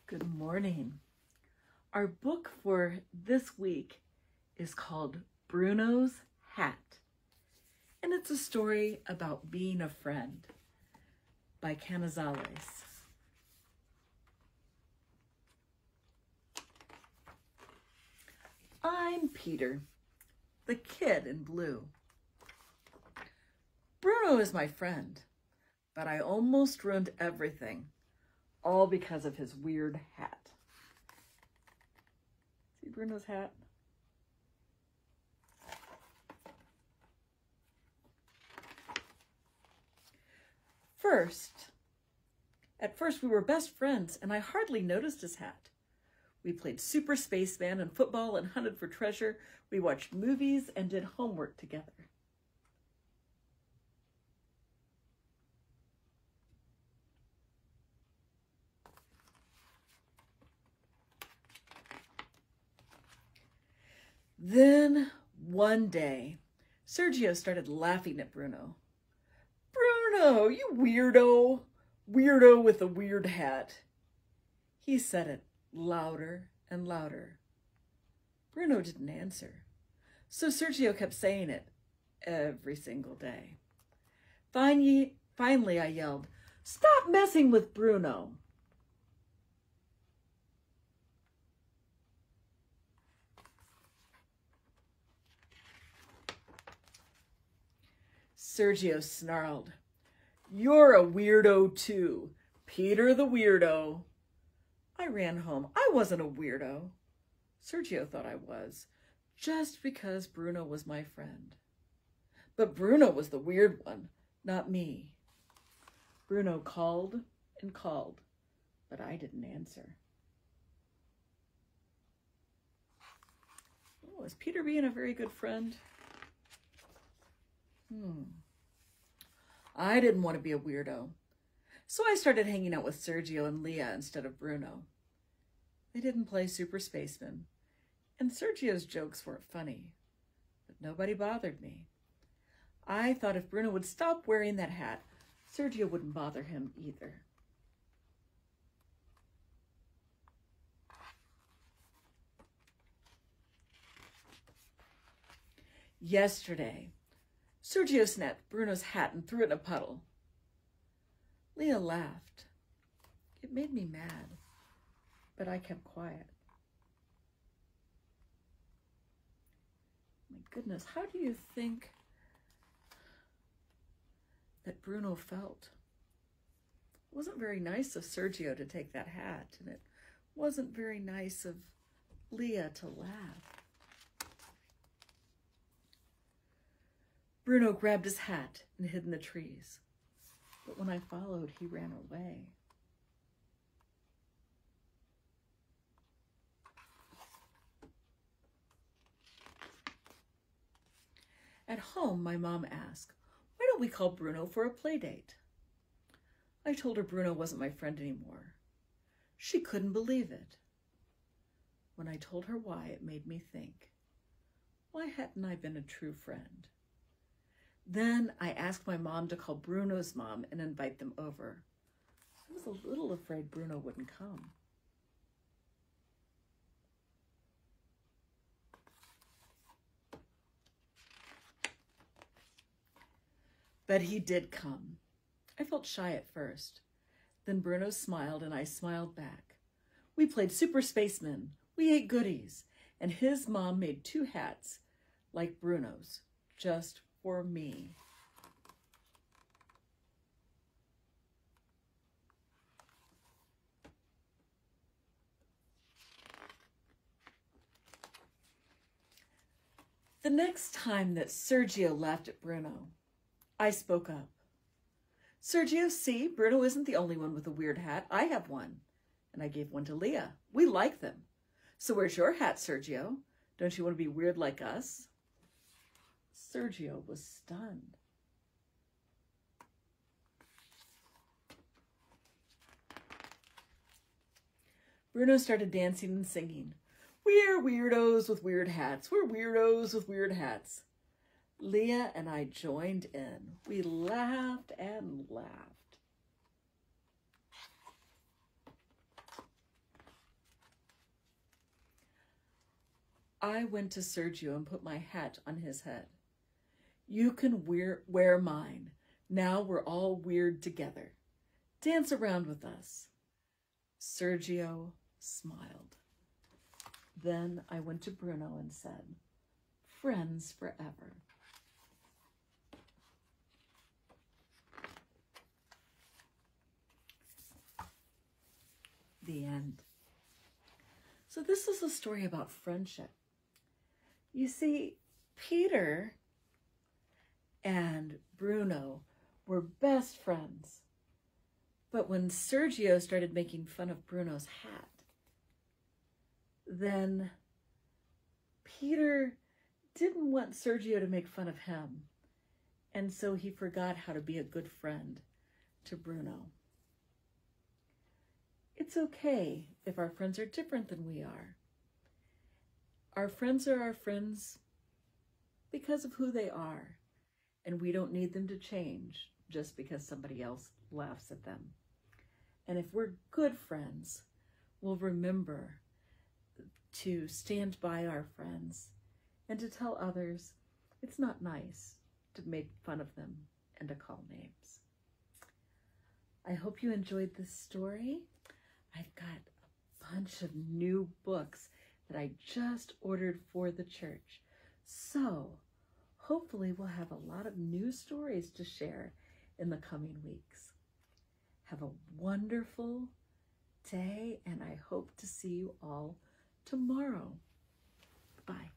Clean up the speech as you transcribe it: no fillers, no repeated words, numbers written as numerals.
Good morning. Our book for this week is called Bruno's Hat, and it's a story about being a friend by Canizales. I'm Peter, the kid in blue. Bruno is my friend, but I almost ruined everything, all because of his weird hat. See Bruno's hat? At first we were best friends, and I hardly noticed his hat. We played Super Spaceman and football and hunted for treasure. We watched movies and did homework together. Then, one day, Sergio started laughing at Bruno. "Bruno, you weirdo! Weirdo with a weird hat." He said it louder and louder. Bruno didn't answer, so Sergio kept saying it every single day. Finally, I yelled, "Stop messing with Bruno!" Sergio snarled, "You're a weirdo too, Peter the weirdo." I ran home. I wasn't a weirdo. Sergio thought I was, just because Bruno was my friend. But Bruno was the weird one, not me. Bruno called and called, but I didn't answer. Oh, is Peter being a very good friend? I didn't want to be a weirdo, so I started hanging out with Sergio and Leah instead of Bruno. They didn't play Super Spaceman, and Sergio's jokes weren't funny, but nobody bothered me. I thought if Bruno would stop wearing that hat, Sergio wouldn't bother him either. Yesterday, Sergio snapped Bruno's hat and threw it in a puddle. Leah laughed. It made me mad, but I kept quiet. My goodness, how do you think that Bruno felt? It wasn't very nice of Sergio to take that hat, and it wasn't very nice of Leah to laugh. Bruno grabbed his hat and hid in the trees, but when I followed, he ran away. At home, my mom asked, "Why don't we call Bruno for a play date?" I told her Bruno wasn't my friend anymore. She couldn't believe it. When I told her why, it made me think, why hadn't I been a true friend? Then I asked my mom to call Bruno's mom and invite them over. I was a little afraid Bruno wouldn't come. But he did come. I felt shy at first. Then Bruno smiled and I smiled back. We played Super Spaceman. We ate goodies. And his mom made 2 hats like Bruno's, just for me. The next time that Sergio laughed at Bruno, I spoke up. "Sergio, see, Bruno isn't the only one with a weird hat. I have one." And I gave one to Leah. "We like them. So where's your hat, Sergio? Don't you want to be weird like us?" Sergio was stunned. Bruno started dancing and singing. "We're weirdos with weird hats. We're weirdos with weird hats." Leah and I joined in. We laughed and laughed. I went to Sergio and put my hat on his head. You can wear mine. Now we're all weird together. Dance around with us. Sergio smiled. Then I went to Bruno and said, friends forever. The end. So this is a story about friendship. You see, Peter and Bruno were best friends. But when Sergio started making fun of Bruno's hat, then Peter didn't want Sergio to make fun of him. And so he forgot how to be a good friend to Bruno. It's okay if our friends are different than we are. Our friends are our friends because of who they are, and we don't need them to change just because somebody else laughs at them. And if we're good friends, we'll remember to stand by our friends and to tell others it's not nice to make fun of them and to call names. I hope you enjoyed this story. I've got a bunch of new books that I just ordered for the church. So hopefully we'll have a lot of new stories to share in the coming weeks. Have a wonderful day, and I hope to see you all tomorrow. Bye.